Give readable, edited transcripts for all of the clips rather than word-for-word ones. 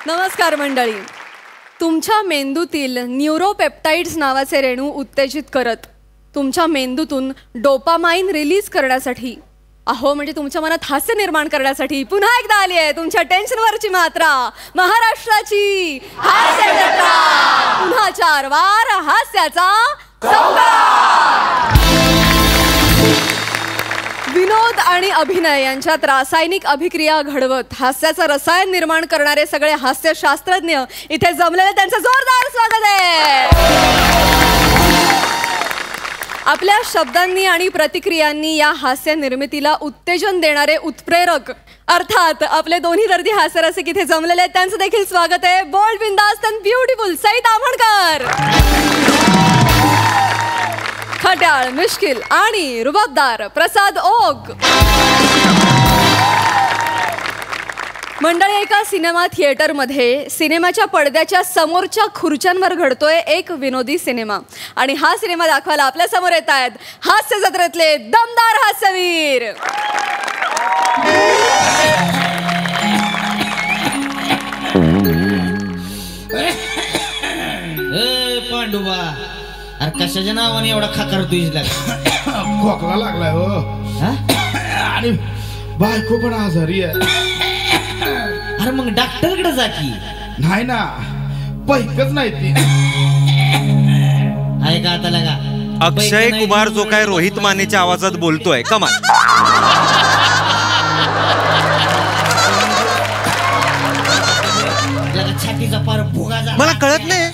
नमस्कार मंडळी. तुमच्या मेंदूतील न्यूरोपेप्टाइड्स नावाचे रेणू उत्तेजित करत तुमच्या मेंदूतून डोपामाइन रिलीज करण्यासाठी म्हणजे तुमच्या मनात हास्य निर्माण करण्यासाठी पुन्हा एकदा आली आहे तुमच्या टेन्शनवरची मात्रा, महाराष्ट्राची हास्य जत्रा. पुन्हा 4 वार हास्याचा संवाद. विनोद आणि अभिनय यांच्यात रासायनिक अभिक्रिया घडवत हास्याचं रसायन निर्माण करणारे सगळे हास्यशास्त्रज्ञ इथे जमलेले, त्यांचं जोरदार स्वागत आहे. आपल्या शब्दांनी आणि प्रतिक्रियांनी या हास्य निर्मितीला उत्तेजन देणारे उत्प्रेरक अर्थात आपले दोन्ही दर्दी हास्यरसिक इथे जमलेले आहेत, त्यांचं देखील स्वागत आहे. बोल्ड, बिंदास्त अँड ब्युटिफुल सई ताम्हणकर. खट्याळ, मिश्किल आणि रुबाबदार प्रसाद ओक. मंडळी, एका सिनेमा थिएटरमध्ये सिनेमाच्या पडद्याच्या समोरच्या खुर्च्यांवर घडतोय एक विनोदी सिनेमा आणि हा सिनेमा दाखवायला आपल्या समोर येत आहेत हास्य जत्रेतले दमदार हास्यवीर. पांडुबा, अरे कशाच्या नावाने एवढा खाकार तुझी खोकला लागलाय हो. आणि बायको पण आजारी आहे. अरे मग डॉक्टरकडे जा की. नाही ना, पैकच नाही ती. आहे का आता लगा अक्षय कुमार जो काय रोहित मानेच्या आवाजात बोलतोय, कमाल. छातीचा पार भोगा. मला कळत नाही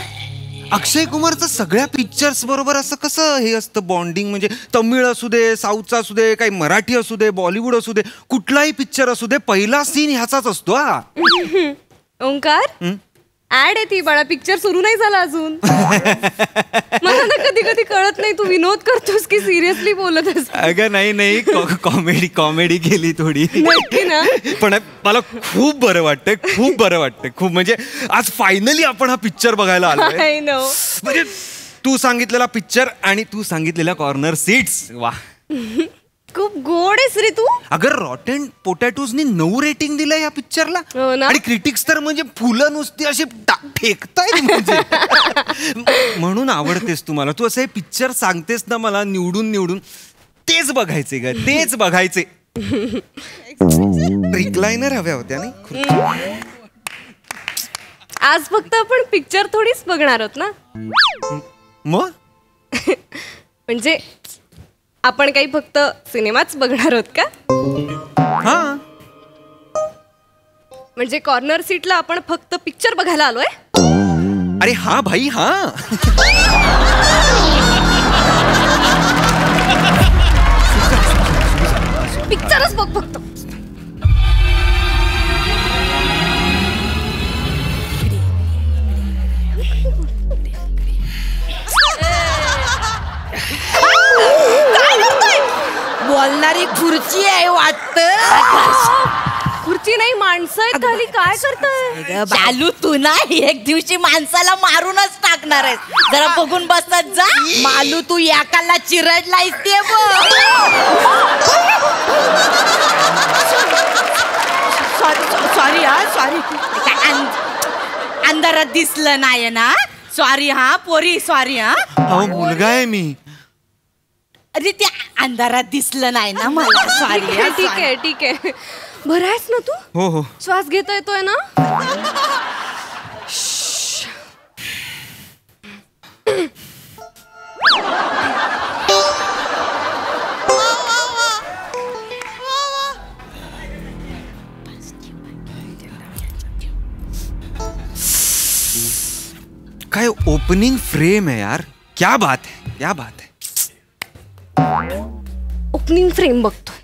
अक्षय कुमारचं सगळ्या पिक्चर्स बरोबर असं कसं हे असतं बॉन्डिंग. म्हणजे तमिळ असू दे, साऊथचा असू दे, काही मराठी असू दे, बॉलिवूड असू दे, कुठलाही पिक्चर असू दे, पहिला सीन ह्याचाच असतो. ओंकार, ऍड आहे ती बाळा, पिक्चर सुरू नाही झाला अजून. मला ना कधी कधी कळत नाही तू विनोद करतोस की सिरियसली बोलतस. अगं नाही, कॉमेडी केली थोडी ना. पण मला खूप बरं वाटतंय खूप. म्हणजे आज फायनली आपण हा पिक्चर बघायला आलोय. म्हणजे तू सांगितलेला पिक्चर आणि तू सांगितलेल्या कॉर्नर सीट्स, वा, खूप गोड आहेस रे तू. अगर रॉटेन पोटॅटोजनी 9 रेटिंग दिलंय या पिक्चरला. आणि क्रिटिक्स तर म्हणजे फुलं नुसती अशी फेकतायत म्हणजे. म्हणून आवडतेस तुम्हाला. तू असं हे पिक्चर सांगतेस ना मला निवडून तेच बघायचे ग, तेच बघायचे. रिक्लायनर हव्या होत्या नाही. आज फक्त आपण पिक्चर थोडीच बघणार आहोत ना. मग म्हणजे आपण काही फक्त सिनेमाच बघणार आहोत का? हा, म्हणजे कॉर्नर सीटला आपण फक्त पिक्चर बघायला आलोय. अरे हा भाई, हा. पिक्चरच बघ फक्त. बोलणारी खुर्ची आहे वाटतं. खुर्ची नाही, माणसं आहेत खाली. काय करताय चालू? तू ना एक दिवशी माणसाला मारूनच टाकणार आहेस. जरा बघून बसत जा. मालू, तू एकाला चिरडलायस ते बघ. सॉरी हा, सॉरी. अंधारात दिसलं नाही ना. सॉरी हा पोरी, सॉरी हा. मुलगा आहे मी. अरे त्या अंधारात दिसलं नाही ना मला. सॉरी. ठीक आहे. बरं आहेस ना तू? हो. श्वास घेता येतोय ना? काय ओपनिंग फ्रेम आहे यार. क्या बात है. ओपनिंग फ्रेम बघतोय.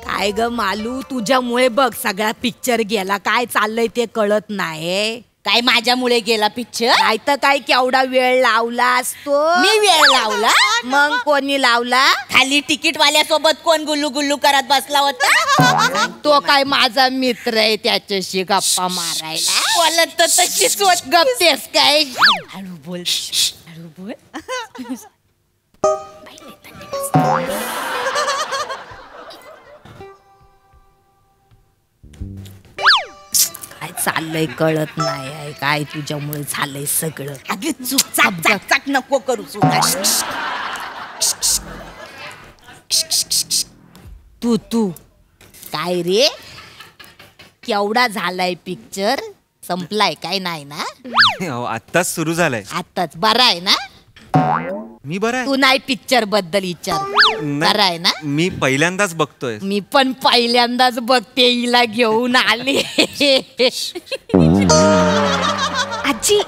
काय ग मालू, तुझ्यामुळे बघ सगळा पिक्चर गेला. काय चाललंय ते कळत नाही. काय माझ्यामुळे गेला पिक्चर? नाही तर काय, केवढा वेळ लावला असतो. मी वेळ लावला? मग कोणी लावला? खाली तिकीट वाल्यासोबत कोण गुल्लू गुल्लू करत बसला होता? तो काय माझा मित्र आहे, त्याच्याशी गप्पा मारायला. बोलत तर तशीच गप्तेस काय? हळू बोल, हळू बोल. चाललंय कळत नाही आहे काय तुझ्यामुळे झालंय सगळं. अगं चूक चाक चाक चाक नको करू चूक. तू काय रे केवढा झालाय पिक्चर संपलाय काय नाही ना? आत्ताच सुरू झालाय. आताच बरा आहे ना? मी बरा आहे. तू नाही पिक्चर बद्दल विचार बरा आहे ना? मी पहिल्यांदाच बघतोय. मी पण पहिल्यांदाच बघते हिला घेऊन आले. आजी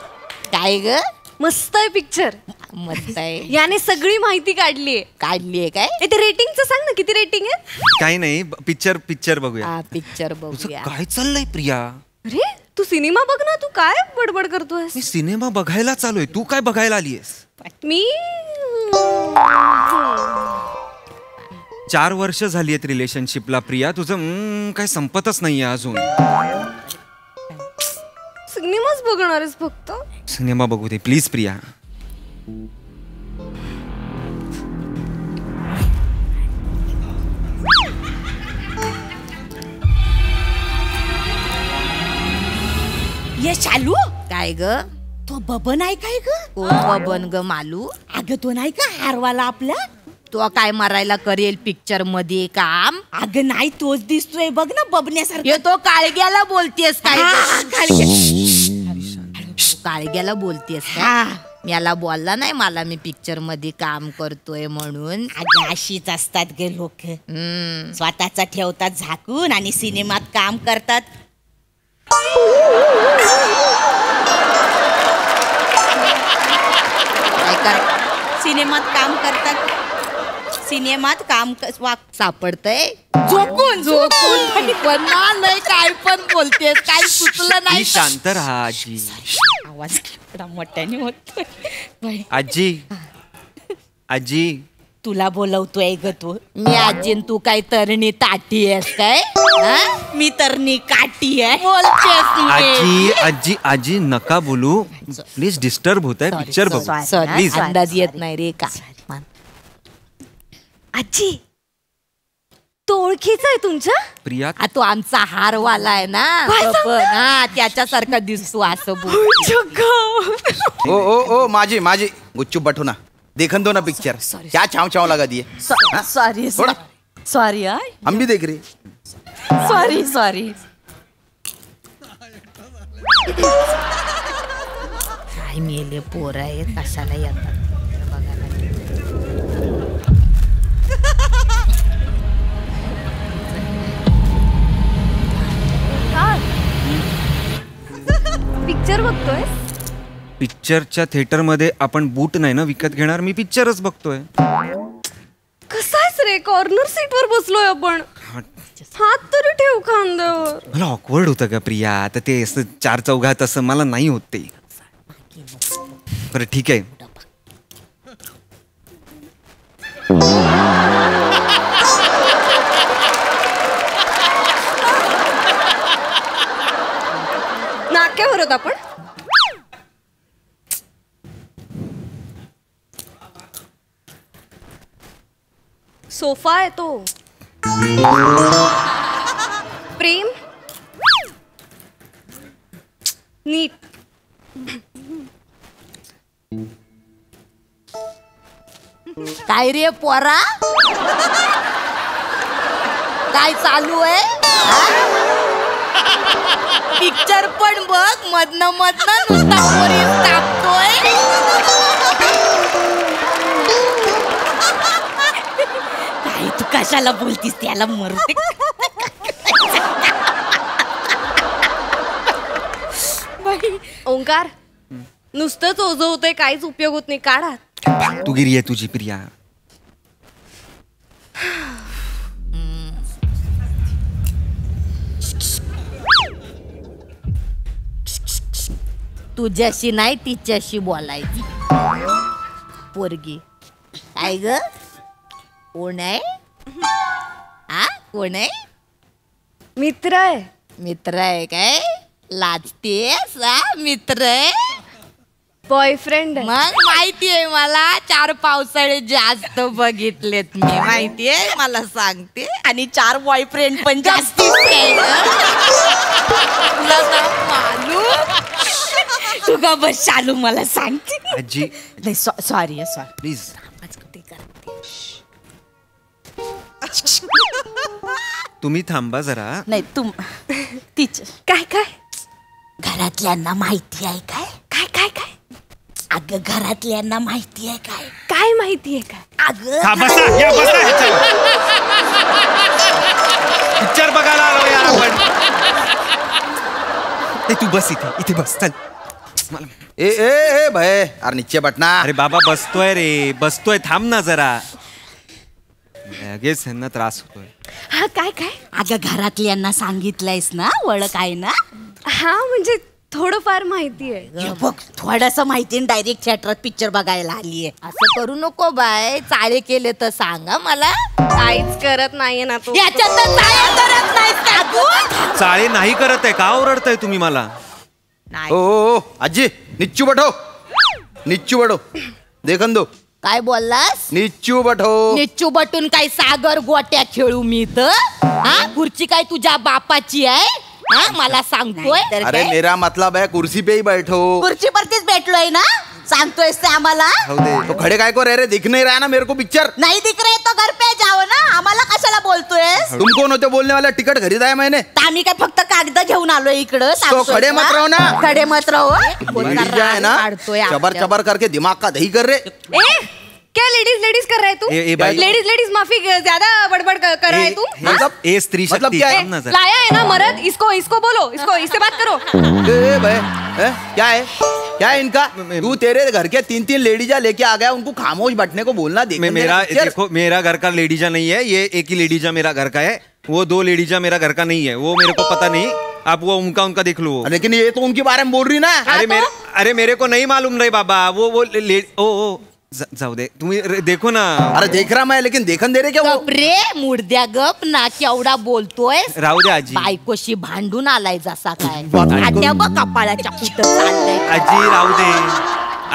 काय ग मस्त आहे पिक्चर. मस्त आहे. याने सगळी माहिती काढलीये. काढलीये काय? ते रेटिंगचं सांग ना किती रेटिंग आहे? काही नाही पिक्चर बघूया. हा पिक्चर तुझं बघूया. काय चाललंय प्रिया? अरे तू सिनेमा बघ ना. तू काय बडबड करतोय? मी सिनेमा बघायला चालूय. तू काय बघायला आलीयस? मी 4 वर्ष झाली आहेत रिलेशनशिपला प्रिया. तुझं काय संपतच नाहीये अजून. सिनेमाच बघणार आहेस फक्त? सिनेमा बघू दे प्लीज प्रिया. ये चालू काय ग? तो बबन आहे काय ग? कोण बबन ग मालू? अगं तो नाही का हारवाला आपला? तो काय मारायला करेल पिक्चर मध्ये काम? अगं नाही तोच दिसतोय बघ ना बबण्यासारखं. तो काळग्याला बोलतेस काय? काळग्याला बोलतेस का? मला बोलला नाही मला मी पिक्चर मध्ये काम करतोय म्हणून. अगं अशीच असतात गे लोक. स्वतःचा ठेवतात झाकून आणि सिनेमात काम करतात. सिनेमात काम करतात. सिनेमात काम सापडतंय झोपून पण लय काय पण बोलतेस. काय सुचलं नाही. शांत राहा आजी. आवाज एवढा मोठ्याने होतोय. आजी तुला बोलवतोय ग तू. मी आजी तू काय तरणी ताटी आहेस काय? मी तरणी काठी आहे बोलतेस. आजी नका बोलू प्लीज. डिस्टर्ब होत आहे. पिक्चर बघू प्लीज. अंदाज येत नाही रे का? आजी तो ओळखीचा आहे तुमच्या? प्रिया तो आमचा हारवाला आहे ना. हा त्याच्यासारखा दिसतो असं बोल. ओ माझी गुच्चू बटूना देखन दो ना पिक्चर. क्या छाव लगा दिए. सॉरी सॉरी हम भी देख रहे. सॉरी काय मेले पोर आहे कशाला येतात बघायला. पिक्चर बघतोय? पिक्चरच्या थिएटरमध्ये आपण बूट नाही ना विकत घेणार. मी पिक्चरच बघतोय. कसाच रे कॉर्नर सीट वर बसलोय आपण. हात तरी ठेव खांद्यावर. मला ऑकवर्ड होतं का प्रिया? आता ते असं 4 चौघात असं मला नाही होत ते. बरं ठीक आहे. नाक्यावर होत आपण. सोफा आहे तो. प्रेम नीट. काय रे पोरा काय चालू आहे? पिक्चर पण बघ मधनं नुसता पोरीस टाकतोय. काय तू कशाला बोलतीस त्याला मरते. ओंकार नुसतंच ओझं होतंय काहीच उपयोग होत नाही. काढा. तू गिरी आहे तुझी प्रिया. तुझ्याशी नाही तिच्याशी बोलायची. पोरगी काय ग? कोण आहे? कोण आहे? मित्र आहे. मित्र आहे काय? लाजतेस? मित्र आहे? बॉयफ्रेंड आहे. मग माहितीये मला 4 पावसाळे जास्त बघितलेत मी. माहितीये मला सांगते. आणि 4 बॉयफ्रेंड पण जास्तीच आहे. तुला ना मालू तू का बस चालू मला सांगते आजी नाही सॉरी सॉरी प्लीज तुम्ही थांबा जरा. नाही तुम टीचर काय काय घरातल्यांना माहिती आहे काय काय काय काय अगं घरातल्यांना माहिती आहे काय काय माहितीये काय अगं हा, बसा या बसा पिक्चर बघायला आलो यार आपण. ए, तू बस इथे इथे बस चल. ए ए ए भय अरे नीचे बटना. अरे बाबा बसतोय रे बसतोय थांब ना जरा. लगेच ह्यांना त्रास होतोय. हा काय काय अगं घरातल्यांना सांगितलंयस ना ओळख आहे ना हा म्हणजे थोडंफार माहितीये हे बघ थोडस माहिती डायरेक्ट थिएटरात पिक्चर बघायला आलीये असं करू नको बाय चाळे केले तर सांगा मला काहीच करत नाहीये ना तू याच्यात तर चाळे करत नाहीस का तू? चाळे नाही करत आहे का ओरडताय तुम्ही मला. ओ ओ आजी निच्चू बठो निच्चू बठो देखन दो. काय बोललास निच्चू बठो. निच्चू बटून काय सागर गोट्या खेळू मी तर हा खुर्ची काय तुझ्या बापाची आहे हा मला सांगतोय अरे मेरा मतलब है कुर्सी पे ही बैठो. खुर्चीवरतीच भेटलोय ना सांगतोयस ते आम्हाला हो दे. तो खड़े काय को रह रहे दिख नहीं रहा ना मेरे को पिक्चर. नाही दिख रहे तो घर पे जाओ ना आम्हाला कशाला बोलतोयस तुम कौन होते बोलने वाला टिकट खरीदा है मैंने. तर आम्ही काय फक्त कागद घेऊन आलोय इकडं सांगतोय खडे मत राहो ना. खडे मत राहो लेडीज है ना चबर चबर करके दिमाग का दही कर रहे. ए क्या लेडीज कर रहा है तू ए भाई लेडीज माफी ज्यादा बड़बड़ कर रहा है तू मतलब ए स्त्री मतलब शक्ती क्या है? थांब ना जरा. लाया है ना मर्द इसको बोलो इससे बात करो ए भाई क्या है इनका. तू तेरे घर के 3 लेडीजा लेके आ गया उनको खामोश बैठने को बोलना. देखो मेरा घर का लेडीजा नहीं है ये एक ही लेडीजा मेरा घर का है. वो 2 लेडीजा मेरा घर का नहीं है वो मेरे को पता नहीं. आप वो उनका देख लो. लेकिन ये तो उनके बारे में बोल रही ना. अरे मेरे को नहीं मालूम रे बाबा वो ओ जाऊ दे तुम्ही देखो ना. अरे देख रहा मैं लेकिन देखन दे रहे क्या वो. गप रे मुर्द्या गप ना केवढा बोलतोय राहू दे आजी. बायकोशी भांडून आलाय जसा काय आट्या बघ कपाळाच्या कुठं चाललंय आजी राहू दे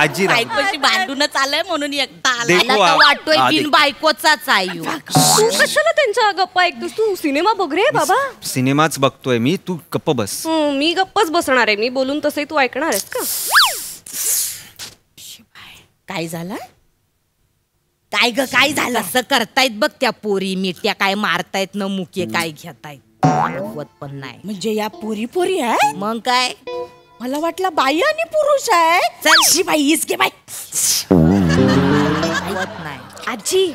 आजी राहू दे. बायकोशी भांडूनच आलाय म्हणून एकटा आला. देखो मला तर आप- वाटतोय बिन बायकोचाच आहे ह्यो. तू कशाला त्यांच्या गप्पा ऐकतोस तू सिनेमा बघ रे बाबा सिनेमाच बघतोय मी तू गप्प बस. मी गप्पच बसणार आहे मी बोलून तसंही तू ऐकणार आहेस का काय झालं काय ग काय झालं असं करतायत बघ त्या पोरी मिठ्या काय मारतायत न मुके काय घेतायत आठवत पण नाही म्हणजे या पोरी आहे मग काय मला वाटलं बाई आणि पुरुष आहे चल शी बाई इसके बाई नाही आजी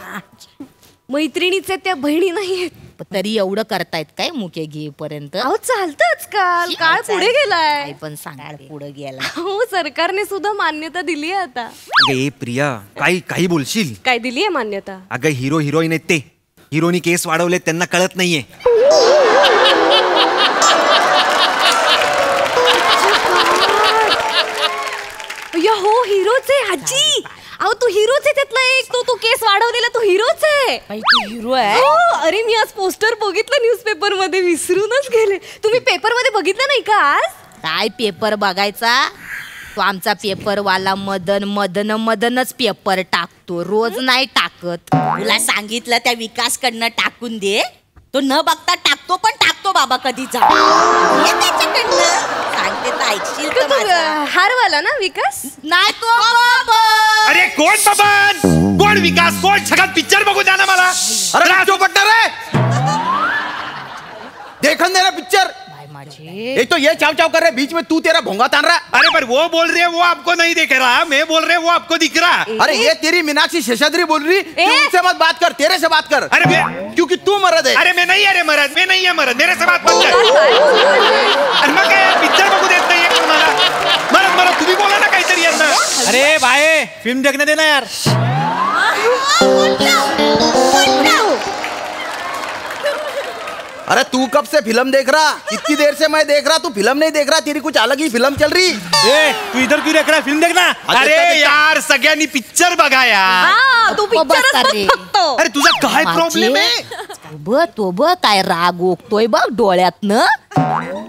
मैत्रिणीचे त्या बहिणी नाहीयेत तरी एवढं करतायत काय मुके घेईपर्यंत अहो चालतच काल काळ पुढे गेलाय काय पण सांगाल पुढे गेला हो सरकारने सुद्धा मान्यता दिली आहे आता अगं ए प्रिया काही बोलशील. काय दिली आहे मान्यता अगं हिरो हिरोईन आहेत ते हिरोनी केस वाढवले त्यांना कळत नाहीये. या हो हिरोच आहे आजी अहो तू हिरोच आहे त्यातला एक तो केस वाढवलेला तो हिरोच आहे तू हिरो आहे हो अरे मी आज पोस्टर बघितलं न्यूजपेपर मध्ये विसरूनच गेले तुम्ही पेपर मध्ये बघितलं नाही का आज काय पेपर बघायचा तो आमचा पेपरवाला मदनच पेपर टाकतो रोज नाही टाकत तुला सांगितलं त्या विकासकडनं टाकून दे तो न बघता टाकतो पण टाकतो बाबा कधीचा सांगते तर ऐकशील तर माझं. हारवाला ना विकास नाही तो बाबा. अरे कोण बबन कोण विकास कोण सगळं पिक्चर बघू द्या ना मला. अरे क्यों पट्टा रे देखन दे रहा पिक्चर. एक तो ये चाव चाव कर रहे बीच में तू तेरा भोंगा तान रहा. अरे पर वो बोल रहे वो आपको नहीं दिख रहा मैं बोल रहे वो आपको दिख रहा. अरे ये तेरी मीनाक्षी शेषाद्री बोल रही कि उनसे मत बात कर तेरे से बात कर. अरे क्योंकि तू मरद है. अरे मैं नहीं है मरद मेरे से बात मत कर. अरे मग काय पिक्चर बघू देत नाही तुम्हाला मला तुम्ही बोला ना काहीतरी यांना. अरे भाई फिल्म देखने देना यार. अरे तू कब से फिल्म देख रहा इतनी देर से मैं देख रहा तू फिल्म नहीं देख रहा तेरी कुछ अलग ही फिल्म चल रही. ए तू इधर क्यों देख रहा है फिल्म देखना. अरे यार सगळ्यांनी पिक्चर बघा यार. तू पिक्चरच बघतो अरे तुझा काय प्रॉब्लेम आहे. तो बघ काय राग ओकतोय बघ डोळ्यातनं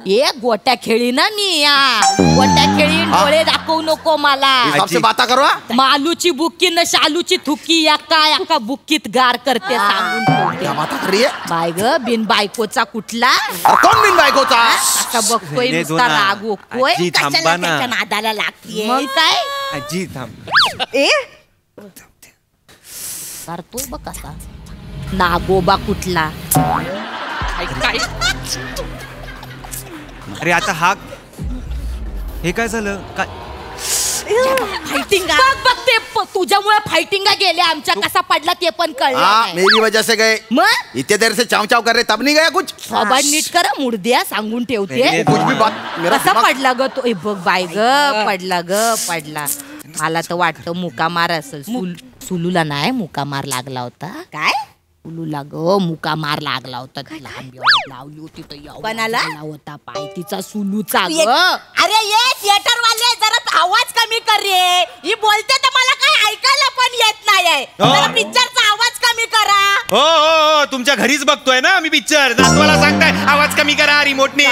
ए गोट्या खेळी ना मी या गोट्या खेळी डोळे दाखवू नको मला सबसे बाता करो मालूची बुक्की न शालूची थुकी एका बुक्कीत गार करते सांगून ठेवते. क्या बाता कर रही है बाय ग बिन बायकोचा कुठला कौन बिन बायकोचा आता बघतोय नाही, नुसता दोना. राग ओकतोय. आजी, कशाला थांबा ना. त्याच्या नादाला लागतीये मग काय आजी थांब. ए करतोय बघ कसा नागोबा कुठला अरे आता हा हे काय झालं काय फायटिंग बघ ते तुझ्यामुळे फायटिंग गेले आमच्या कसा पडला ते पण कळलं हाँ नाही. मेरी वजह से गए मग इतने देर से चाव चाव कर रहे तब नहीं गया कुछ थोबाड नीट करा मुर्द्या सांगून ठेवते कुछ भी बात मेरा कसा दिमाग- पडला ग तो ए बघ बाय ग पडला मला तर वाटतं मुका मार असेल सुलूला नाही मुका मार लागला होता काय सुलूला ग मुका मार लागला होता तिला लावली होती तर कोणाला होता पाय तिचा सुलूचा ग अरे ये थिएटर वाले जरा आवाज कमी कर रे ही बोलते तर मला काही ऐकायला पण येत नाही जरा पिक्चरचा आवाज कमी करा हो तुमच्या घरीच बघतोय ना आम्ही पिक्चर मला सांगताय आवाज कमी करा रिमोटने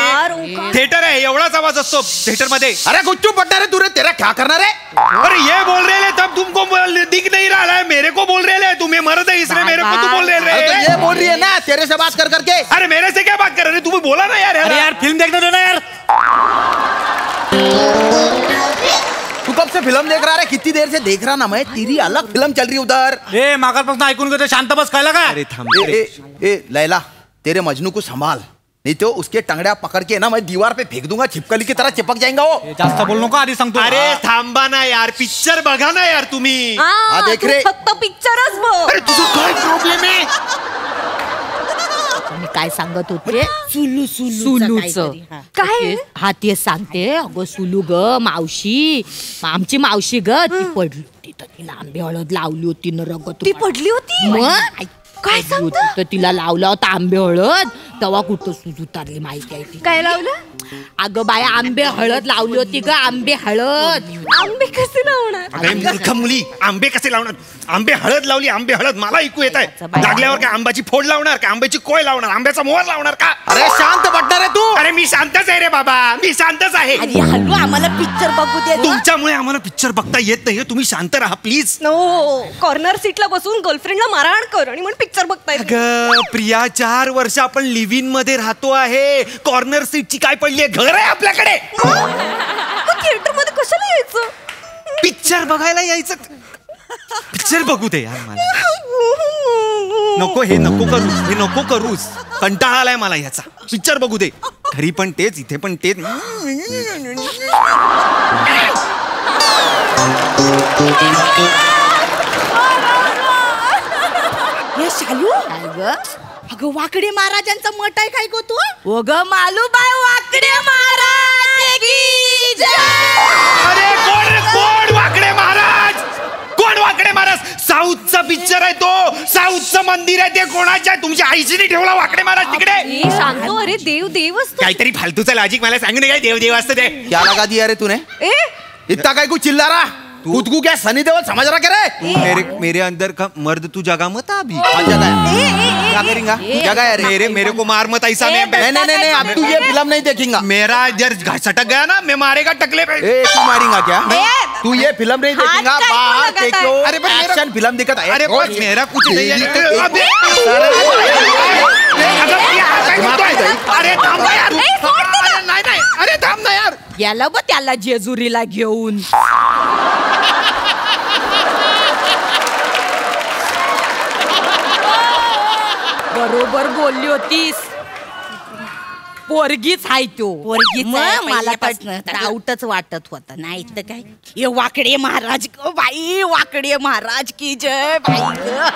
थिएटर आहे एवढाच आवाज असतो थिएटर मध्ये अरे कुछ चुप पट्टा रे तू रे तेरा क्या करना रे अरे ये बोल रहे हैं तब तुमको दिख नहीं रहा है मेरे को बोल रहे हैं तुम्हें मर्द है इसलिए मेरे को तू बोल रहे अरे तो हैं ये बोल रही है ना तेरे से बात कर करके अरे मेरे से क्या बात कर रहे हैं तुम्हें बोला ना यार अरे यार फिल्म देखने दो ना यार तू कब से फिल्म देख रहा है कितनी देर से देख रहा ना मैं तेरी अलग फिल्म चल रही उधर ए मागापासून ऐकून घेतो शांत बस कळलं का अरे थांब ए, ए लैला तेरे मजनू को संभाल नहीं तो उसके टंगड़िया पकड़ के ना मैं दीवार पे फेंक दूंगा छिपकली की तरह चिपक जाएगा वो जास्त बोल नको आधी सांगतो अरे थांबा ना यार पिक्चर बघा ना यार तुम्ही हाँ, देख रे फक्त पिक्चरच बघ अरे तुझं काय प्रॉब्लेम आहे मी काय सांगत होते सुलूच काय? हा ते सांगते अगं सुलू ग मावशी आमची मावशी ग ती पडली होती तर तिला आंबे हळद लावली होती न रगत ती पडली होती मग काय पडली होती तर तिला लावला होता आंबे हळद तेव्हा कुठं सूज उतारली माहिती आहे ती काय लावलं अगं बाया आंबे हळद लावली होती ग आंबे हळद आंबे कसे लावणार अरे मूर्ख मुली आंबे कसे लावणार आंबे हळद लावली आंबे हळद मला ऐकू येत आहे लागल्यावर काय आंब्याची फोड लावणार का आंब्याची कोय लावणार आंब्याचा मोहर लावणार का अरे शांत पट्टा रे तू अरे मी शांतच आहे रे बाबा मी शांतच आहे अरे हल्लू आम्हाला पिक्चर बघू दे ना. तुमच्यामुळे आम्हाला पिक्चर बघता येत नाही तुम्ही शांत राहा प्लीज नो कॉर्नर सीटला बसून गर्लफ्रेंडला मारहाण कर आणि म्हणून पिक्चर बघताय अगं प्रिया 4 वर्ष आपण लिव्ह इन मध्ये राहतो आहे कॉर्नर सीटची काय पडली घर आहे आपल्याकडे थिएटर मध्ये कशाला यायचं पिक्चर बघायला यायचं पिक्चर बघू दे यार मला नको हे नको करूस कंटाळा आलाय मला ह्याचा पिक्चर बघू दे घरी पण तेच इथे पण तेच हे शालू काय ग अगं वाकडे महाराजांचा मठ आहे काय गो तू हो ग मालूबाई वाकडे महाराज की जय. अरे कोण वाकडे महाराज कोण वाकडे महाराज साऊथचा पिक्चर आहे तो साऊथचं मंदिर आहे ते कोणाच्या तुमच्या आईशीने ठेवला वाकडे महाराज तिकडे ए शांतो अरे देव देवच तो. काहीतरी फालतूचा लॉजिक मला सांगू नये देव देव असतं ते क्या लगा दिया रे तूने ए इतना काय कुछ चिल्ला रहा खुद को क्या सनी देओल समझ रहा क्या रे मेरे अंदर का मर्द तू जगा मत अभी कौन जगह है क्या करेंगा जगह है रे मेरे को मार मत ऐसा नहीं अब तू ये फिल्म नहीं देखेगा मेरा जर सटक गया ना मैं मारेगा टकले पे ए तू मारेगा क्या तू ये फिल्म नहीं देखेगा हाथ का बाहर लगाता है। देखो अरे पर मेरा- एक्शन फिल्म दिखता है अरे बस मेरा कुछ नहीं है अबे अरे थांब ना यार अरे नाही अरे थांब ना यार गेला ब त्याला जेजुरीला घेऊन बरोबर बोलली होतीस पोरगीच हाय तो पोरगीच आहे, मग मला पहिल्यापासनं. डाऊटच वाटत होता नाही तर काय ये वाकडे महाराज ग बाई वाकडे महाराज की जय बाई ग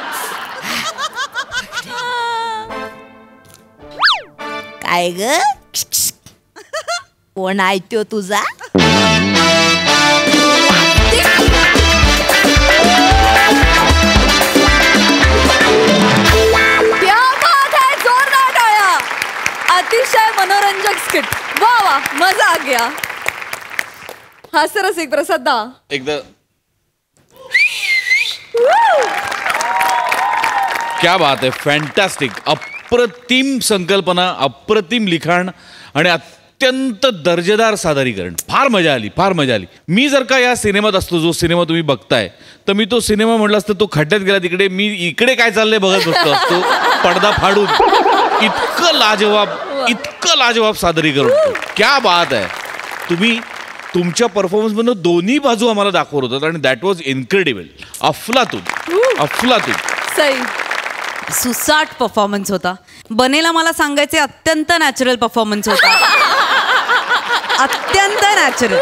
काय ग कोण आहे तो तुझा क्या बात है जोरदार टाळ्या अतिशय मनोरंजक स्किट वा वा मजा आ गया हास्यरसिक प्रसाद दा एकदा क्या बात आहे फॅन्टॅस्टिक अप्रतिम संकल्पना अप्रतिम लिखाण आणि अत्यंत दर्जेदार सादरीकरण. फार मजा आली, फार मजा आली. मी जर का या सिनेमात असतो, जो सिनेमा तुम्ही बघताय, तर मी तो सिनेमा म्हटलं असतं तो खड्ड्यात गेला तिकडे, मी इकडे काय चाललंय बघत बसतो असतो पडदा फाडून. इतकं लाजवाब सादरीकरण. क्या बात आहे. तुम्ही तुमच्या परफॉर्मन्समधून दोन्ही बाजू आम्हाला दाखवत होतात आणि दॅट वॉज इन्क्रेडिबल. अफलातून. सई सुसाट परफॉर्मन्स होता. बनेला मला सांगायचे अत्यंत नॅचरल परफॉर्मन्स होता. अत्यंत नॅचरल.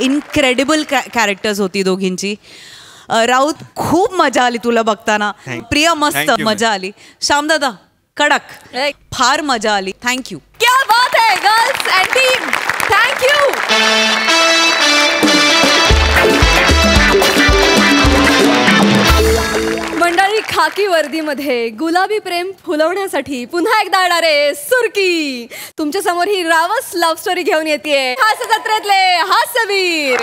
इनक्रेडिबल कॅरेक्टर्स होती दोघींची. राऊत खूप मजा आली तुला बघताना. प्रिया मस्त मजा आली. श्यामदादा कडक फार मजा आली. थँक्यू. क्या बात है गर्ल्स अँड टीम. थँक्यू. मंडळी, खाकी वर्दीमध्ये गुलाबी प्रेम फुलवण्यासाठी पुन्हा एकदा येणारे सुरकी तुमच्या समोर ही रावस लव्ह स्टोरी घेऊन येते. हास्य जत्रेतले हास्यवीर.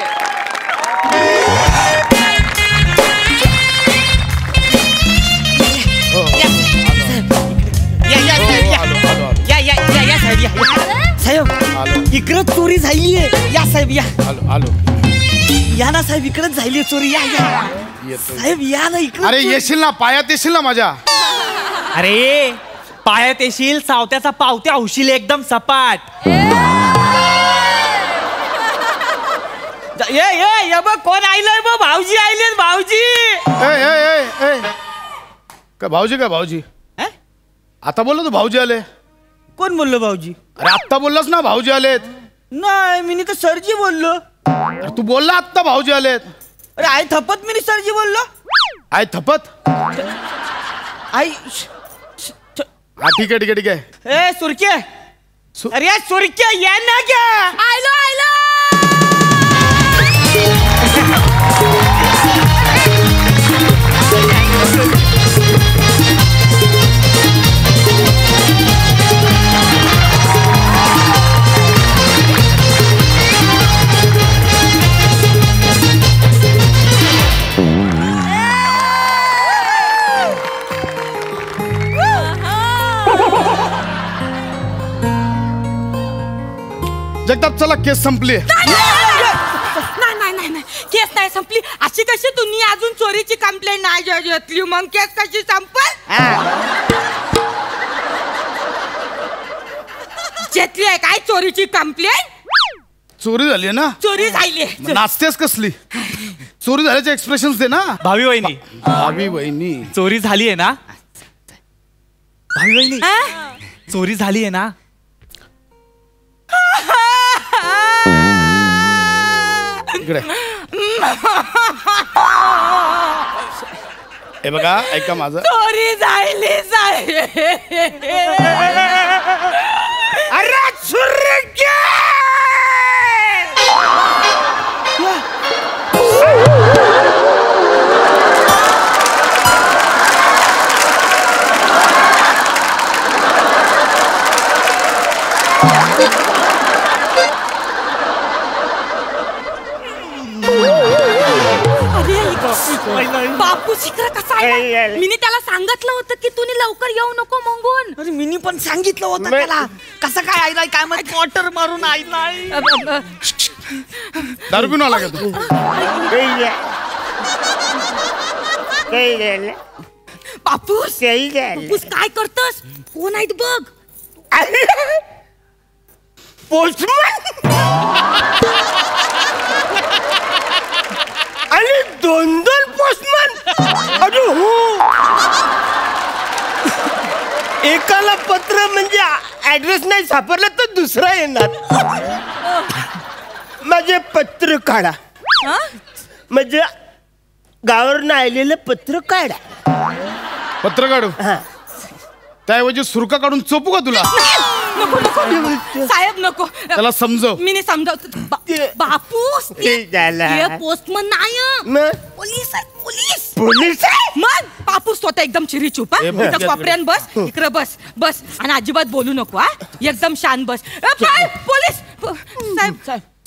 साहेब इकडं चोरी झाली आहे. या साहेब या. या ना साहेब, इकडंच झाली चोरी. या या साहेब, या ना इकडं. अरे येशील ना, पायात येशील ना माझ्या. अरे पायात येशील, सावत्याचा पावत्या होशील एकदम सपाट. ये बघ कोण आयलंय बघ. भाऊजी आयले. भाऊजी काय भाऊजी? काय भाऊजी? आता बोललो तू भाऊजी आले. कोण बोललो भाऊजी? अरे आत्ता बोललास ना भाऊजी आलेत. नाही मी तर सरजी बोललो. अरे तू बोलला आत्ता भाऊजी आलेत. अरे आई थपत मी सरजी बोललो. आय थपत. आई हा ठीक आहे ठीक आहे ठीक आहे. ए सुरके. अरे सुरके या ना क्या. आयलो आयलो. जगताप चला, केस संपली. नाही केस नाही संपली. अशी कशी तुम्ही अजून चोरीची कंप्लेंट नाही घेतली, मग केस कशी संपल? घेतली आहे काय चोरीची कंप्लेंट? चोरी झाली ना. चोरी झाली. नाचतेस कसली? चोरी झाल्याचे एक्सप्रेशन दे ना. भावी वहिनी. भावी वहिनी चोरी झाली आहे ना. भावी वहिनी चोरी झाली आहे ना. इकडे हे बघा, ऐका माझं. चोरी झाली. अरे सुरके. बापू शिखर कसा आहे? मी त्याला सांगितलं होतं की तुम्ही लवकर येऊ नको मंगून. अरे मी पण सांगितलं होतं त्याला. कसं काय आयलाय काय माहिती. क्वार्टर मारून आयलाय. दारू पिऊन आला का तू? बापूस बापूस काय करतस? कोण आहेत बघ. पोस्टमन. आणि 2 पोस्टमन. अरे हो. एकाला पत्र म्हणजे ऍड्रेस नाही सापडला तर दुसरा येणार. माझे पत्र काढा. म्हणजे गावावरून आलेलं पत्र काढा. पत्र काढू? त्याऐवजी सुरका काढून चोपू का तुला? नको नको साहेब नको. त्याला समजव. मी नाही समजावतो. बापूस पोस्टमन नाही, पोलीस आहे. पोलीस पोलीस मग बापूस स्वतः एकदम चिरी चुप. कोपऱ्यान बस. इकडे बस बस आणि अजिबात बोलू नको. हा एकदम शांत बस. पोलीस साहेब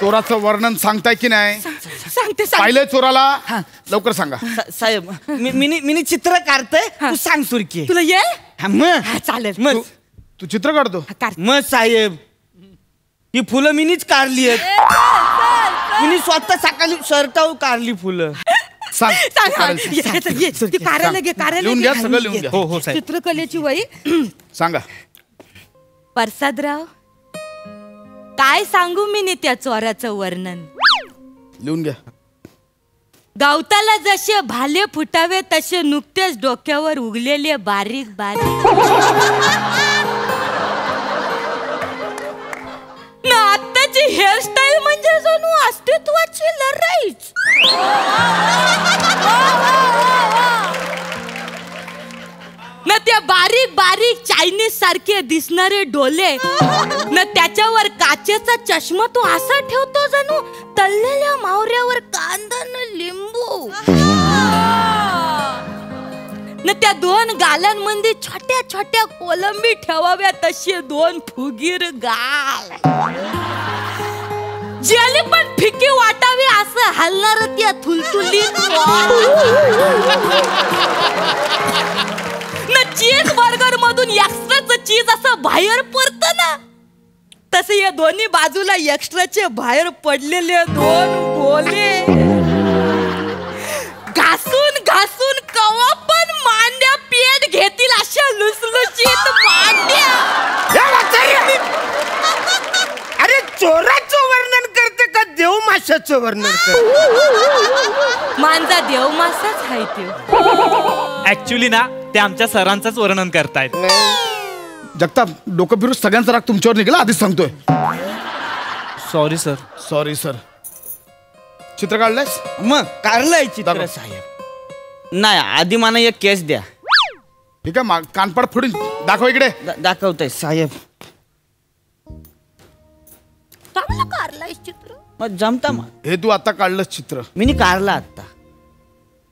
चोराचं वर्णन सांगताय की नाही? सांगते पाहिलंय चोराला? लवकर सांगा. साहेब मी चित्र काढतोय, तू सांग सुरकी. तुला येईल? मग चालेल. मग तू चित्र काढतो? मग साहेब ही फुलं मीनीच काढली आहेत. मी स्वतः सकाळी शर्टावर काढली फुलं. सांग. लिहून घ्या, सगळं लिहून घ्या. हो साहेब. चित्रकलेची वही. सांगा. प्रसादराव, काय सांगू मी त्या चोराचं वर्णन. लिहून घ्या. गवताला जसे भाले फुटावे तसे नुकतेच डोक्यावर उगलेले बारीक बारीक ना आत्ताची हेअरस्टाईल म्हणजे जणू अस्तित्वाची लढाईच. ना त्या बारीक बारीक चायनीज सारखे दिसणारे डोले, ना त्याच्यावर काचेचा चष्मा तो असा ठेवतो जणू तळलेल्या मावऱ्यावर कांदा न लिंबू. ना त्या दोन गालांमध्ये छोट्या छोट्या कोलंबी ठेवाव्या तसे दोन फुगीर गाल. ज्याला पण फिकी वाटावी असं हलणार त्या थुलथुलीत. ना चीज बर्गर मधून एक्स्ट्राचं चीज असं बाहेर पडतं ना, तसे या दोन्ही बाजूला एक्स्ट्राचे बाहेर पडलेले दोन गोले घासून घासून कवा पण मांड्या पेट घेतील अशा लुसलुशीत मांड्या. अरे चोराचं वर्णन करते का देव माशाचं वर्णन करते? मांजा देव मासाच आहे ते. ऍक्च्युली ना ते आमच्या सरांचंच वर्णन करतायत. जगताप, डोकं फिरून सगळ्यांचा राग तुमच्यावर निघाला, आधीच सांगतोय. Sorry sir. Sorry sir. चित्र काढलंयस? मग काढलंय चित्र साहेब. नाही, आधी मला एक केस द्या. ठीक आहे, कानपड फोडून दाखव इकडे. दाखवतोय साहेब. चित्र मग जमता मग. हे तू आता काढलंस चित्र? मी काढलं आता.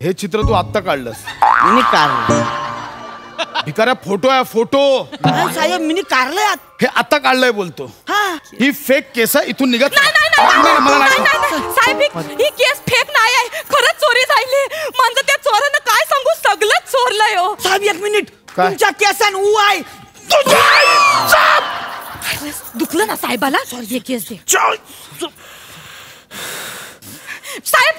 हे चित्र तू आता काढलंस? मी काढलं. भिकाऱ्या फोटो आहे, फोटो. साहेब मी काढलंय. हे आता काढलंय बोलतो. ही फेक केस आहे, इथून निघत साहेब. ही केस फेक नाही आहे, खरंच चोरी झाली. म्हणजे त्या चोरानं काय सांगू, सगळंच चोरलंय. हो साहेब एक मिनिट. तुमच्या केसान ऊ आहे. दुखलं ना साहेबाला? सॉरी, केस दे साहेब.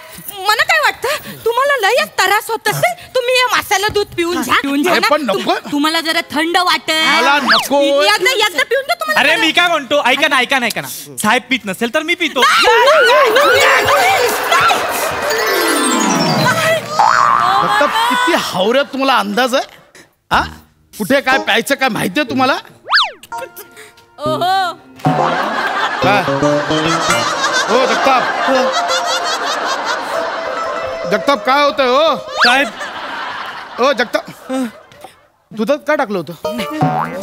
मला काय वाटतं, तुम्हाला लय त्रास होत असेल, तुम्ही हे मसाला दूध पिऊन घ्या. पण नको. तुम्हाला जरा थंड वाटेल. मला नको. एकदा पिऊन घ्या तुम्हाला. अरे मी काय म्हणतो, ऐका ना ऐका ना ऐका ना. साहेब पीत नसेल तर मी पितो. किती हावऱ्यात तुम्हाला अंदाज आहे? हा, कुठे काय प्यायचं काय माहितीये तुम्हाला? काय हो जगताप? जगताप काय होतंय हो साहेब? हो जगताप, दुधात काय टाकलं होतं?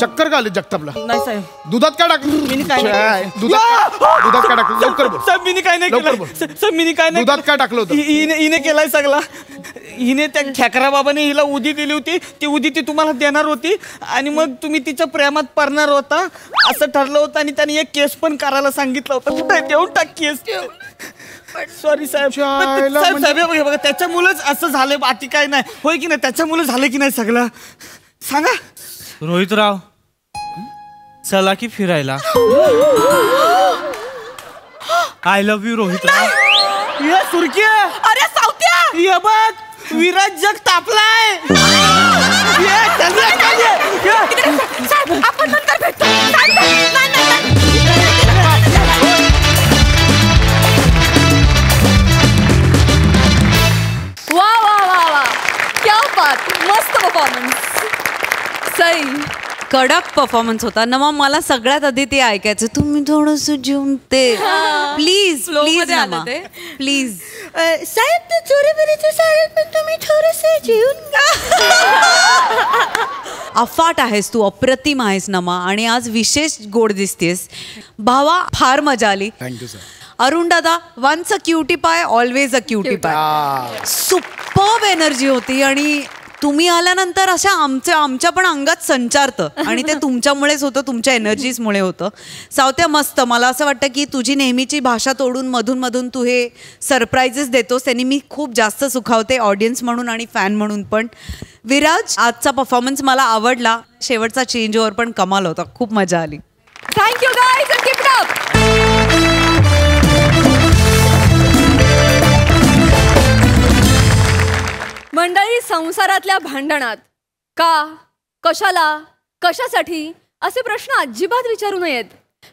चक्कर का आली जगतापला? नाही साहेब. दुधात काय टाकलं? दुधात काय टाकलं? लवकर बोल साहेब. मी काय नाही केलं साहेब. मी काय नाही. दुधात काय टाकलं होतं? हिने केलाय सगळा. हिने त्या खेकरा बाबाने हिला उदी दिली होती. ती उदी ती तुम्हाला देणार होती आणि मग तुम्ही तिच्या प्रेमात पडणार होता असं ठरलं होतं आणि त्याने एक केस पण करायला सांगितलं होतं. देऊन टाक केस. सॉरी साहेब. साहेब बघा, त्याच्यामुळेच असं झालंय, बाकी काय नाही. होय की नाही? त्याच्यामुळे झालं की नाही सगळं? सांगा. रोहितराव, चला की फिरायला. I love you Rohitrao. या सुरक्या. अरे सावत्या, ये बघ विराज जग तापलाय. आपण नंतर भेटतो. वा वा वा वा, क्या बात, मस्त परफॉर्मन्स. सई, कडक परफॉर्मन्स होता. नमा, मला सगळ्यात आधी ते ऐकायचं. तुम्ही थोडस जेवून ते प्लीज प्लीज नमा प्लीज. साहेब ते चोरी बिरीचे साहेब, पण तुम्ही थोडेसे जेवून अफाट आहेस तू, अप्रतिम आहेस नमा, आणि आज विशेष गोड दिसतेस. भावा, फार मजा आली. Thank you sir. Arun dada, once a cutie pie always a cutie pie. Superb energy होती आणि तुम्ही आल्यानंतर अशा आमच्या पण अंगात संचारतं आणि ते तुमच्यामुळेच होतं, तुमच्या एनर्जीजमुळे होतं. सावत्या मस्त. मला असं वाटतं की तुझी नेहमीची भाषा तोडून मधून मधून तू हे सरप्राईजेस देतोस, त्यांनी मी खूप जास्त सुखावते ऑडियन्स म्हणून आणि फॅन म्हणून पण. विराज, आजचा परफॉर्मन्स मला आवडला. शेवटचा चेंज ओव्हर पण कमाल होता, खूप मजा आली. Thank you guys and keep it up. मंडळी, संसारातल्या भांडणात का, कशाला, कशासाठी असे प्रश्न अजिबात विचारू नयेत.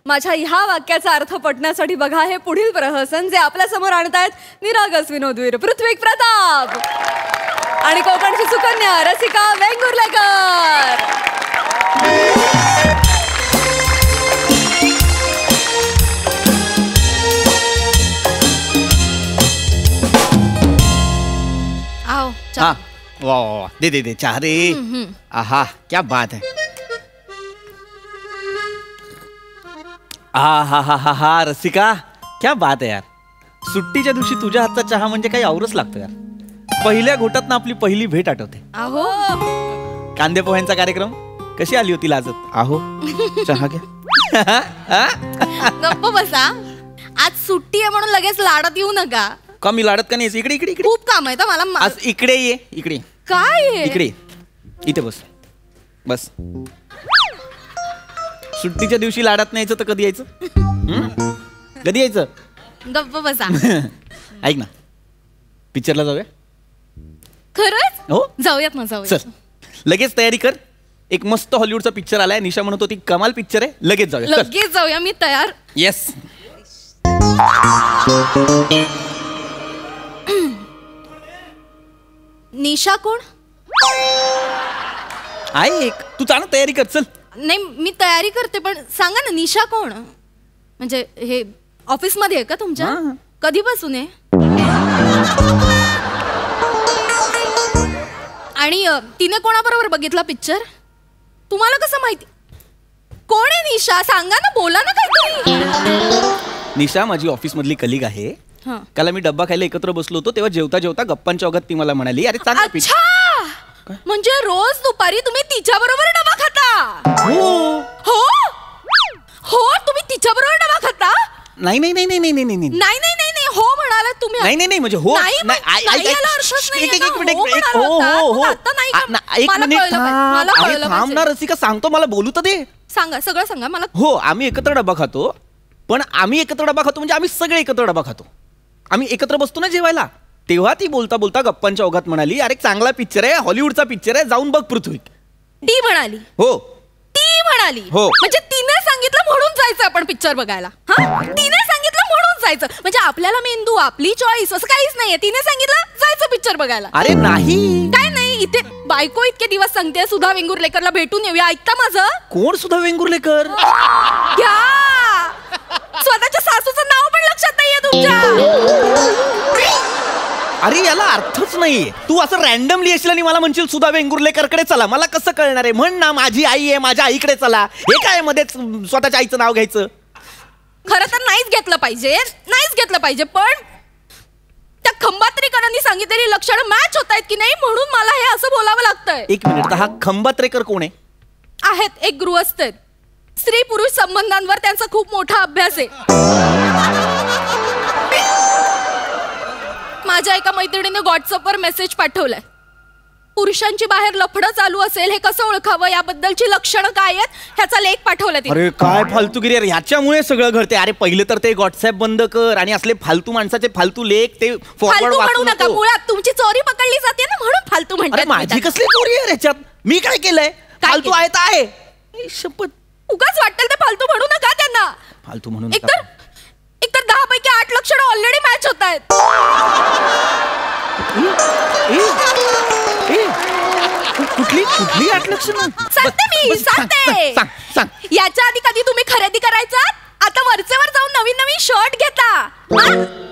माझ्या ह्या वाक्याचा अर्थ पटण्यासाठी बघा हे पुढील प्रहसन जे आपल्या समोर आणतायत निरागस विनोदवीर पृथ्वी प्रताप आणि कोकणची सुकन्या रसिका वेंगुर्लेकर. हाँ वाह वाह वाह, दे दे दे चाह रे. आहा क्या बात है. हा रसिका क्या बात है यार. सुट्टीच्या दिवशी तुझ्या हातचा चहा म्हणजे काही औरच लागतो यार. पहिल्या घोटात ना आपली पहिली भेट आठवते. अहो, कांदे पोह्यांचा कार्यक्रम कशी आली होती लाजत. आहो चहा घ्या. गप्प बसा. आज सुट्टी आहे म्हणून लगेच लाडत येऊ नका. का मी लाडत का नाही. इकडे इकडे इकडे खूप काम आहे तर मला. आज इकडे ये. इकडे काय आहे? इकडे इथे बस बस. सुट्टीच्या दिवशी लाडात नाही यायचं तर कधी यायचं. कधी यायचं. गप्प बसा. ऐक ना, पिक्चरला जाऊया. खरंच हो जाऊयात ना. जाऊया. चल लगेच तयारी कर. एक मस्त हॉलिवूडचा पिक्चर आलाय. निशा म्हणत होती कमाल पिक्चर आहे. लगेच जाऊया. लगेच जाऊया. मी तयार. येस. निशा कोण. ऐक तू चाल तयारी कर. चल. नाही मी तयारी करते पण सांगा ना निशा कोण. म्हणजे हे ऑफिस मध्ये आहे का तुमच्या. कधीपासून आहे. आणि तिने कोणाबरोबर बघितला पिक्चर. तुम्हाला कसं माहिती. कोण आहे निशा. सांगा ना, बोला ना काहीतरी. निशा माझी ऑफिस मधली कलिग आहे. काल मी डब्बा खायला एकत्र बसलो होतो तेव्हा जेवता जेवता गप्पांच्या ओघात ती मला म्हणाली अरे चांगला पिक्चर. म्हणजे रोज दुपारी तुम्ही तिच्या बरोबर डबा खाता. हो हो हो तुम्ही तिच्या बरोबर डबा खाता. नाही नाही नाही नाही नाही नाही नाही नाही नाही नाही हो म्हणाला तुम्ही. नाही नाही नाही म्हणजे हो थांब ना रसिका सांगतो मला बोलू तर दे. सांगा सगळं सांगा मला. हो आम्ही एकत्र डबा खातो. पण आम्ही एकत्र डबा खातो म्हणजे आम्ही सगळे एकत्र डबा खातो. आम्ही एकत्र बसतो ना जेवायला. तेव्हा ती बोलता बोलता गप्पांच्या ओघात म्हणाली अरे चांगला पिक्चर आहे हॉलिवूडचा पिक्चर आहे जाऊन बघ पृथ्वी. ती म्हणाली. हो ती म्हणाली. हो म्हणजे तिने सांगितलं म्हणून जायचं आपण पिक्चर बघायला. तिने सांगितलं म्हणून जायचं. म्हणजे आपल्याला मेंदू आपली चॉईस असं काहीच नाहीये. तिने सांगितलं जायचं पिक्चर बघायला. अरे नाही काय नाही. इथे बायको इतके दिवस सांगते सुधा वेंगुर्लेकरला भेटून येऊया. ऐकता माझं. कोण सुधा वेंगुर्लेकर. घ्या स्वतःच्या सासूचं नाव पण लक्षात नाहीये तुमच्या. अरे याला अर्थच नाहीये. तू असं रॅन्डमली येशील आणि मला म्हणशील सुधा वेंगुर्लेकरकडे चला. मला कसं कळणार आहे. म्हण ना माझी आई आहे माझ्या आईकडे चला. हे काय मध्येच स्वतःच्या आईचं नाव घ्यायचं. खरं तर नाहीच घेतलं पाहिजे. नाहीच घेतलं पाहिजे. पण त्या खंबात्रेकरांनी सांगितलेली लक्षणं मॅच होत आहेत की नाही म्हणून मला हे असं बोलावं लागतंय. एक मिनिट हा खंबात्रेकर कोण आहे. आहेत एक गृहस्थ आहेत. स्त्री पुरुष संबंधांवर त्यांचा खूप मोठा अभ्यास आहे. माझ्या एका मैत्रिणीने व्हॉट्सअपवर मेसेज पाठवलाय. पुरुषांची बाहेर लफडं चालू असेल हे कसं ओळखावं याबद्दलची लक्षणं काय आहेत ह्याचा लेख पाठवला. अरे काय फालतूगिरी यार. ह्याच्यामुळे सगळं घडते. अरे पहिले तर ते व्हॉट्सअप बंद कर आणि असले फालतू माणसाचे फालतू लेख ते फॉरवर्ड वाचू नका. मुळात तुमची चोरी पकडली जाते ना म्हणून फालतू म्हणतात. माझी कसली चोरी आहे ह्याच्यात. मी काय केलंय. फालतू आहे तर आहे. शपथ उगाच वाटेल ते फालतू म्हणू नका त्यांना. फालतू म्हणून एकतर 10 पैकी 8 लक्षणं ऑलरेडी मॅच होत आहेत. कुठली कुठली 8 लक्षणं सांगते मी सांगते. याच्या आधी कधी तुम्ही खरेदी करायचा. आता वरचेवर जाऊन नवीन नवीन शर्ट घेता.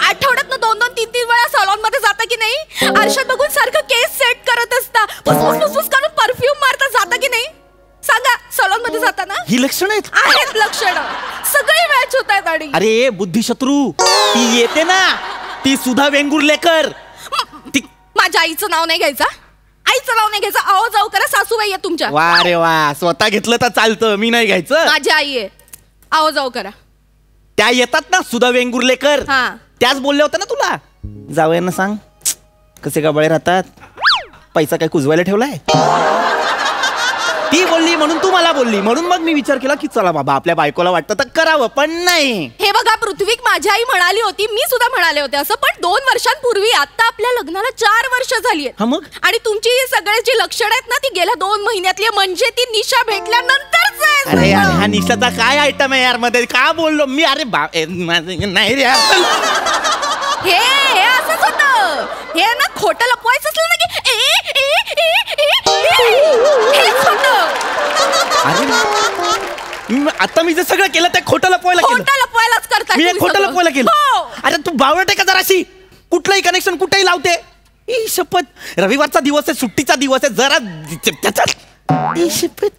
आठवड्यात 2-2, 3-3 वेळा सलॉन मध्ये जाता की नाही. आरशात बघून सारखं केस सेट करत असता. फुसफुस करून परफ्यूम मारता जाता की नाही. सांगा सलॉन मध्ये जाताना ही लक्षणं आहेत. लक्षणं सगळे मॅच होत आहेत. आणि अरे बुद्धिशत्रू ती येते ना ती सुधा वेंगुर्लेकर. माझ्या आईचं नाव नाही घ्यायचं. आईचं नाव नाही घ्यायचं. आहो जाऊ करा. सासूबाई आहे तुमच्या. वा रे वा, स्वतः घेतलं तर चालतं, मी नाही घ्यायचं. माझी आई आहे. आहो जाऊ करा. त्या येतात ना सुधा वेंगुर्लेकर, हा. त्याच बोलल्या होत्या ना तुला, जावयांना सांग कसे गबाळे राहतात, पैसा काय कुजवायला ठेवलाय. ती बोलली म्हणून तू मला बोलली, म्हणून मग मी विचार केला की चला बाबा आपल्या बायकोला वाटतं तर करावं, पण नाही. हे बघा पृथ्वीक, माझी आई म्हणाली होती, मी सुद्धा म्हणाले होते असं, पण 2 वर्षांपूर्वी. आता आपल्या लग्नाला 4 वर्ष झाली आहेत. मग आणि तुमची सगळ्याची लक्षणं आहेत ना, ती गेल्या 2 महिन्यातली, म्हणजे ती निशा भेटल्यानंतरच आहे. अरे यार, हा निशाचा काय आयटम आहे यार मध्ये, का बोललो मी. अरे नाही रे यार. हे असंच होतं. हे ना खोटं लपवायचं असलं ना की हेच होतं. अरे आता मी जे सगळं केलं ते खोटं लपवायला केलं. खोटं लपवायलाच करता. मी खोटं लपवायला केलं. अरे तू बावळट आहे का जराशी, कुठलंही कनेक्शन कुठेही लावते. ई शपथ, रविवारचा दिवस आहे, सुट्टीचा दिवस आहे, जरा त्याच्यात. ई शपथ,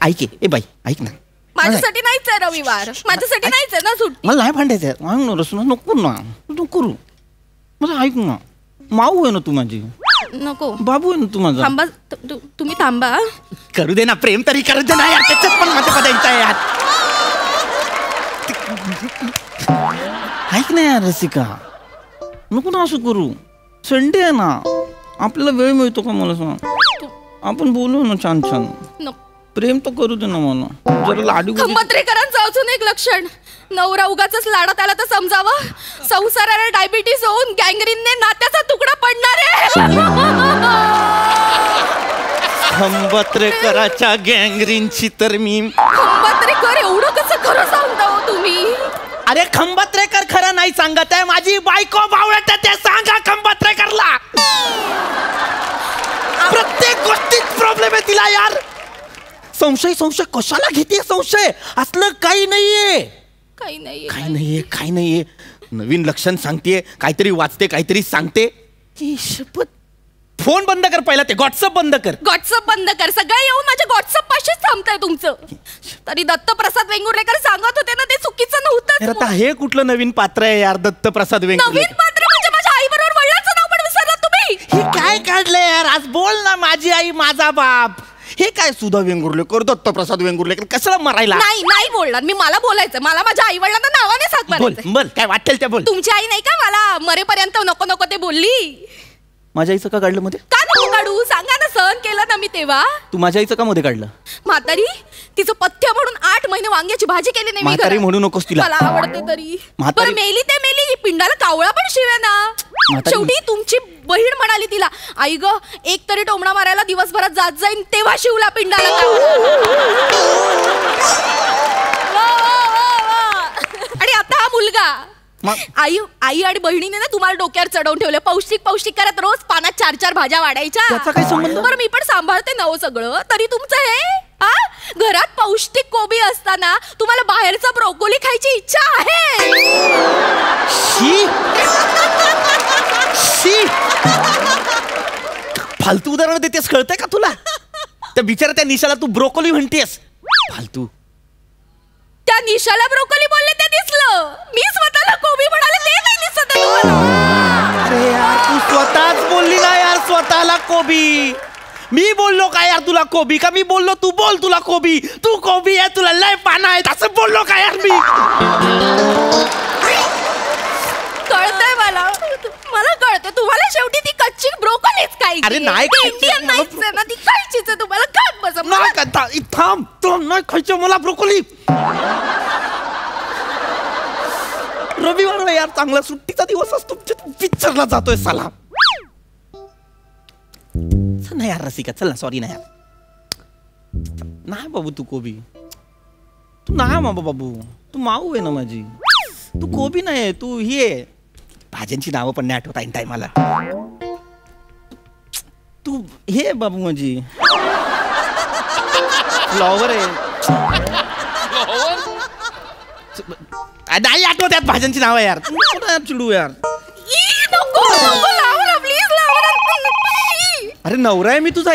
ऐक ए बाई, ऐक ना, माझ्यासाठी नाहीच आहे रविवार, माझ्यासाठी नाहीच आहे ना सुट्टी. मला नाही भांडायचं. नको ना, तू करू. मला ऐक ना, माऊ आहे ना तू माझी, नको बाबू आहे ना तू माझा. थांबा, तुम्ही थांबा. करू दे ना, प्रेम तरी करू दे ना यार, त्याच्यात पण माझ्या पदायचं आहे यार. ऐक ना यार रसिका, नको ना असं करू. संडे आहे ना, आपल्याला वेळ मिळतो का मला सांग. आपण बोलू ना छान छान. प्रेम तर करू दे ना मला, जरा लाडू. खंबत्रेकरांचं अजून एक लक्षण, नवरा उगाच लाडात आला तर समजावं, संसाराला डायबिटीस होऊन गँग्रीनने नात्याचा तुकडा पडणार आहे. खंबत्रेकराच्या गँग्रीनची तर मी. खंबत्रेकर एवढं कसं खरं सांगता हो तुम्ही. अरे खंबत्रेकर खरं नाही सांगत आहे, माझी बायको बावळट आहे, ते सांगा खंबत्रेकरला. प्रत्येक गोष्टीत प्रॉब्लेम आहे तिला यार. संशय कशाला घेते संशय, असलं काही नाहीये. काही नाहीये. नवीन लक्षण सांगते, काहीतरी वाचते, काहीतरी सांगते. शपथ, फोन बंद कर पहिला, ते व्हॉट्सअप बंद कर. व्हॉट्सअप बंद कर. सगळं येऊन माझ्या व्हॉट्सअप पाशीच थांबताय तुमचं. तरी दत्तप्रसाद वेंगुर्लेकर सांगत होते ना, ते चुकीचं नव्हतं. आता हे कुठलं नवीन पात्र आहे यार, दत्तप्रसाद वेंगुर्लेकर. नवीन पात्र म्हणजे माझ्या आई बरोबर वडिलांचं नाव पण विसरलात तुम्ही. हे काय काढलंय यार, आज बोल ना, माझी आई माझा बाप. हे काय सुधा वेंगुर्लेकर, दत्तप्रसाद वेंगुर्लेकर, कशाला मरायला. नाही बोलणार मी, मला बोलायचं. मला माझ्या आई वडिलांना नावाने सांग मारायचं. बोल, काय वाटेल त्या बोल. तुमची आई नाही का मला मरेपर्यंत नको नको ते बोलली. माझ्या आईचं का काढलं मध्ये? का नको काढू, सांगा ना. सहन केलं ना मी तेव्हा. तू माझ्या आईचं का मध्ये काढलं? म्हातारी, तिचं पथ्य म्हणून 8 महिने वांग्याची भाजी केली नाही. म्हातारी म्हणू नकोस तिला, मला आवडते तरी. पण मेली ते मेली, पिंडाला कावळा पण शिवे ना. शेवटी तुमची बहीण म्हणाली तिला, आई ग, एक तरी टोमणा मारायला दिवसभरात जात जाईन, तेव्हा शिवला पिंडाला. आणि आता हा मुलगा. आई आणि बहिणीने ना तुम्हाला डोक्यावर चढवून ठेवलं, पौष्टिक करत रोज पानात 4 भाज्या वाढायच्या. बरं मी पण सांभाळते ना हो सगळं, तरी तुमचं हे. घरात पौष्टिक कोबी असताना तुम्हाला बाहेरचा ब्रोकोली खायची इच्छा आहे. फालतू उदाहरण देतेस, कळतंय का तुला? त्या बिचारा त्या निशाला तू ब्रोकोली म्हणतेस, फालतू. त्या निशाला ब्रोकोली बोलले ते दिसलं, मी स्वतःला कोबी म्हणाले ते नाही दिसत तुम्हाला. अरे यार, तू स्वतःच बोलली ना यार स्वतःला कोबी. मी बोललो का यार तुला कोबी, का मी बोललो तू बोल तुला कोबी. तू कोबी आहे, तुला लय पानं आहेत असं बोललो का यार मी? कळतंय मला कळतंय. तुम्हाला शेवटी ती कच्ची ब्रोकोलीच खायची. अरे नाही, इंडियन नाहीच ना, ती खायचीच आहे तुम्हाला. खात बसा. थांब, नाही खायचं मला ब्रोकोली. रविवार यार, चांगला सुट्टीचा दिवस असतो, पिक्चरला जातोय साला. चल ना यार रसिका, चल ना. सॉरी ना यार. नाही बाबू तू कोबी, तू नाही बाबू, तू माऊ आहे ना माझी. तू कोबी नाही, तू ही आहे. भाज्यांची नावं पण नाही आठवत ऐन टायमाला. तू हे बाबू माझी फ्लॉवर आहे. नाही आठवत यार भाज्यांची नावं यार. चिडू यार. अरे नवरा आहे मी तुझा.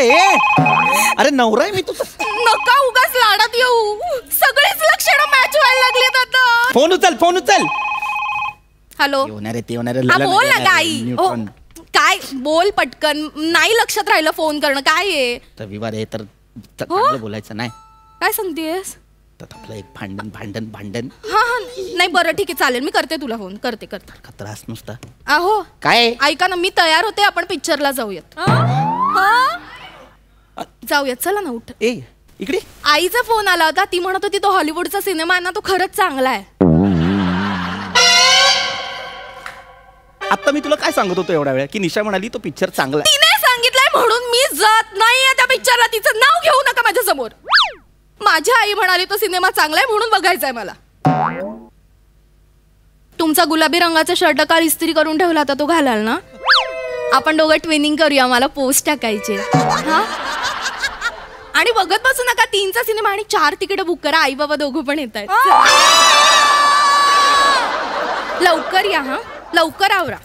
अरे नवरा आहे मी तुझा. नका उगाच लाडात येऊ, सगळेच लक्षणं मॅच व्हायला लागलेत आता. फोन उचल. हॅलो, बोल ना काय काय बोल पटकन. नाही लक्षात राहिलं फोन करणं. काय आहे? रविवार आहे तर चांगलं बोलायचं नाही. काय सांगतेस? तर आपलं एक भांडण. हा नाही बरं ठीक आहे चालेल. मी करते तुला फोन. करते त्रास नुसता. अहो काय ऐका ना, मी तयार होते. आपण पिक्चरला जाऊयात. जाऊयात चला ना. उठ. ए इकडे. आईचा फोन आला होता. ती म्हणत होती तो हॉलिवूडचा सिनेमा आहे ना, तो खरंच चांगला आहे. आता मी तुला काय सांगत होतो एवढा वेळ की निशा म्हणाली तो पिक्चर चांगला आहे. तिने सांगितलंय म्हणून मी जात नाहीये त्या पिक्चरला. तिचं नाव घेऊ नका माझ्या समोर. माझी आई म्हणाली तो सिनेमा चांगला आहे म्हणून बघायचा आहे मला. तुमचा गुलाबी रंगाचा शर्ट काल इस्त्री करून ठेवला होता तो घालाल ना? आपण दोघं ट्विनिंग करूया. मला पोस्ट टाकायचे. हा आणि बघत बसू नका. 3चा सिनेमा आणि 4 तिकीट बुक करा. आई बाबा दोघं पण येत आहेत. लवकर या. हा लवकर आवरा.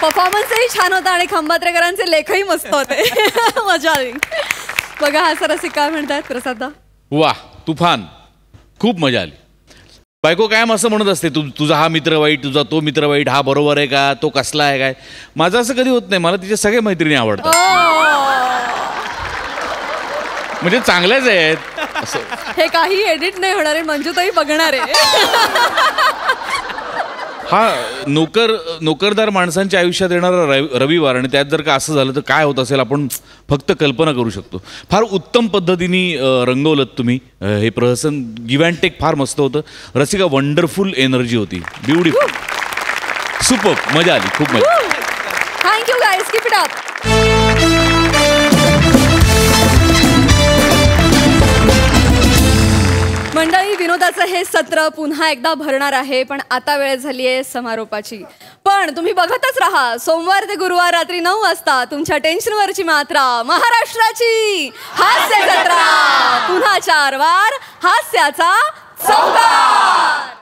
परफॉर्मन्सही छान होता आणि खंबात्रेकरांचे लेखही मस्त होते. मजा आली. बघा हा सरसी काय म्हणतात प्रसादा. वा तुफान. खूप मजा आली. बायको कायम असं म्हणत असते तुझा हा मित्र वाईट, तुझा तो मित्र वाईट, हा बरोबर आहे का, तो कसला आहे काय. माझं असं कधी होत नाही. मला तिचे सगळे मैत्रिणी आवडतात. म्हणजे चांगल्याच आहेत असं. हे काही एडिट नाही होणार आहे. मंजुताई बघणार आहे. हा नोकरदार माणसांच्या आयुष्यात येणारा रविवार आणि त्यात जर का असं झालं तर काय होत असेल आपण फक्त कल्पना करू शकतो. फार उत्तम पद्धतीने रंगवलं तुम्ही हे प्रहसन. गिव्ह अँड टेक फार मस्त होतं. रसिका वंडरफुल एनर्जी होती. ब्युटिफुल. सुपर. मजा आली. खूप मजा. Thank you guys. Keep it up. मंडळी विनोदाचं हे सत्र पुन्हा एकदा भरणार आहे. पण आता वेळ झाली आहे समारोपाची. पण तुम्ही बघतच राहा. सोमवार ते गुरुवार रात्री 9 वाजता तुमच्या टेन्शनवरची मात्रा महाराष्ट्राची हास्य जत्रा. पुन्हा 4 वार हास्याचा चौकार.